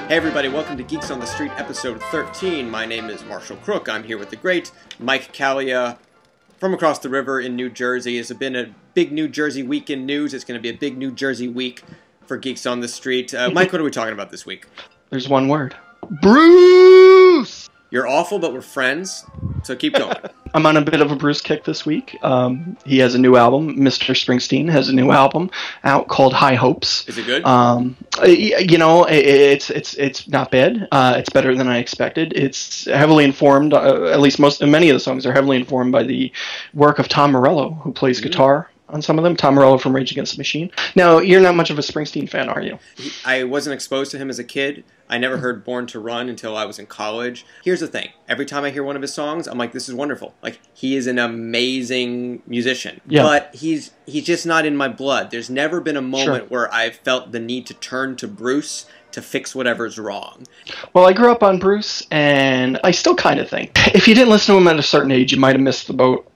Hey everybody, welcome to Geeks on the Street episode 13. My name is Marshall Crook. I'm here with the great Mike Calia from across the river in New Jersey. It's been a big New Jersey week in news. It's going to be a big New Jersey week for Geeks on the Street. Mike, what are we talking about this week? There's one word. Bruce! You're awful, but we're friends, so keep going. I'm on a bit of a Bruce kick this week. He has a new album. Mr. Springsteen has a new album out called High Hopes. Is it good? You know, it's not bad. It's better than I expected. It's heavily informed. At least many of the songs are heavily informed by the work of Tom Morello, who plays guitar on some of them. Tom Morello from Rage Against the Machine. Now, you're not much of a Springsteen fan, are you? I wasn't exposed to him as a kid. I never heard Born to Run until I was in college. Here's the thing. Every time I hear one of his songs, I'm like, this is wonderful. Like, he is an amazing musician. Yeah. But he's just not in my blood. There's never been a moment where I've felt the need to turn to Bruce to fix whatever's wrong. Well, I grew up on Bruce, and I still kind of think if you didn't listen to him at a certain age, you might have missed the boat.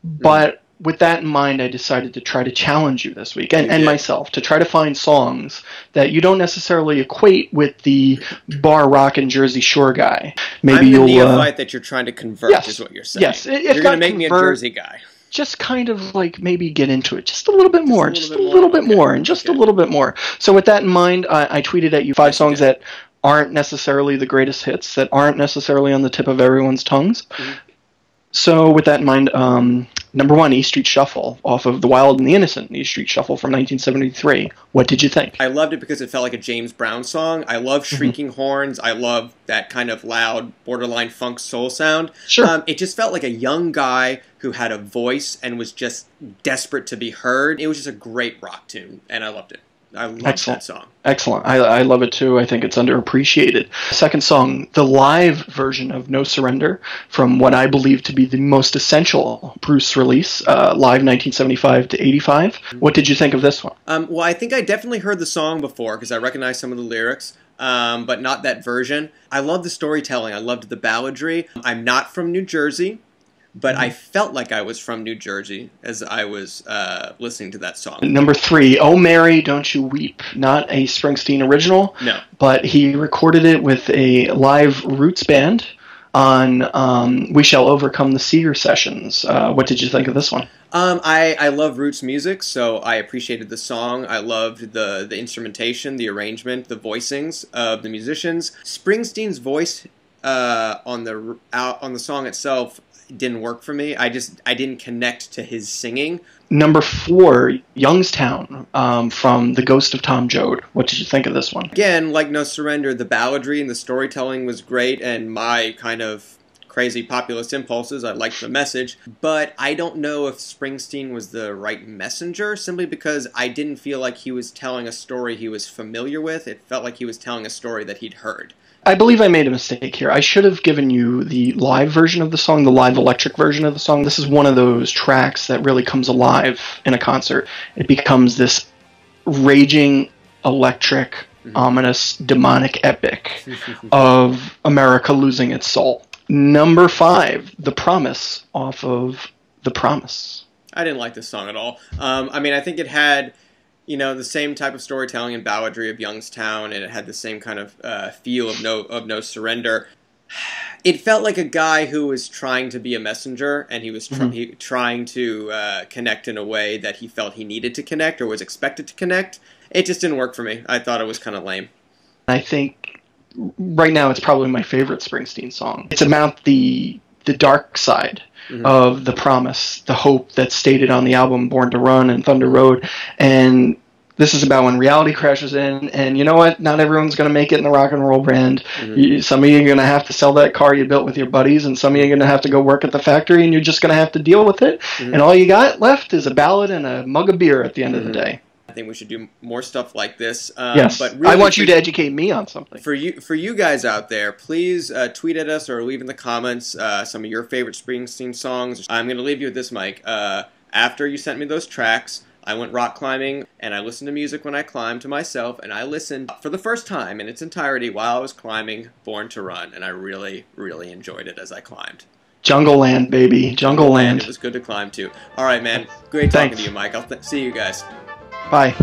But with that in mind, I decided to try to challenge you this week, and myself, to try to find songs that you don't necessarily equate with the bar rockin' Jersey Shore guy. Maybe I'm the neophyte that you're trying to convert, is what you're saying. Yes, you're going to make me a Jersey guy. Just kind of like maybe get into it just a little bit more, just a little bit more, and just a little bit more. So with that in mind, I tweeted at you 5 songs that aren't necessarily the greatest hits, that aren't necessarily on the tip of everyone's tongues. So with that in mind, number 1, E Street Shuffle, off of The Wild and the Innocent, E Street Shuffle from 1973. What did you think? I loved it because it felt like a James Brown song. I love shrieking horns. I love that kind of loud, borderline funk soul sound. Sure. It just felt like a young guy who had a voice and was just desperate to be heard. It was just a great rock tune, and I loved it. I love that song. Excellent. I love it too. I think it's underappreciated. Second song, the live version of No Surrender from what I believe to be the most essential Bruce release, live 1975 to 85. What did you think of this one? Well, I think I definitely heard the song before because I recognize some of the lyrics, but not that version. I love the storytelling. I loved the balladry. I'm not from New Jersey, but I felt like I was from New Jersey as I was listening to that song. Number 3, Oh Mary, Don't You Weep. Not a Springsteen original, but he recorded it with a live Roots band on We Shall Overcome the Seeger sessions. What did you think of this one? I love Roots music, so I appreciated the song. I loved the instrumentation, the arrangement, the voicings of the musicians. Springsteen's voice on the song itself didn't work for me. I didn't connect to his singing. Number 4, Youngstown, from The Ghost of Tom Joad. What did you think of this one? Again, like No Surrender, the balladry and the storytelling was great, and my kind of crazy populist impulses, I liked the message, but I don't know if Springsteen was the right messenger, simply because I didn't feel like he was telling a story he was familiar with. It felt like he was telling a story that he'd heard. I believe I made a mistake here. I should have given you the live version of the song, the live electric version of the song. This is one of those tracks that really comes alive in a concert. It becomes this raging, electric, ominous, demonic epic of America losing its soul. Number 5, The Promise, off of The Promise. I didn't like this song at all. I mean, I think it had, you know, the same type of storytelling and balladry of Youngstown, and it had the same kind of feel of No Surrender. It felt like a guy who was trying to be a messenger, and he was trying to connect in a way that he felt he needed to connect or was expected to connect. It just didn't work for me. I thought it was kind of lame. I think right now it's probably my favorite Springsteen song. It's about the dark side of the promise, the hope that's stated on the album Born to Run and Thunder Road, and this is about when reality crashes in, and you know what? Not everyone's going to make it in the rock and roll brand. Some of you are going to have to sell that car you built with your buddies, and some of you are going to have to go work at the factory, and you're just going to have to deal with it, and all you got left is a ballad and a mug of beer at the end of the day. I think we should do more stuff like this. Yes, but really, I want you to educate me on something. For you guys out there, please tweet at us or leave in the comments some of your favorite Springsteen songs. I'm going to leave you with this, Mike. After you sent me those tracks, I went rock climbing, and I listened to music when I climbed to myself, and I listened for the first time in its entirety while I was climbing Born to Run, and I really, really enjoyed it as I climbed. Jungle Land, baby. Jungle Land. It was good to climb, too. All right, man. Great talking to you, Mike. I'll see you guys. Bye.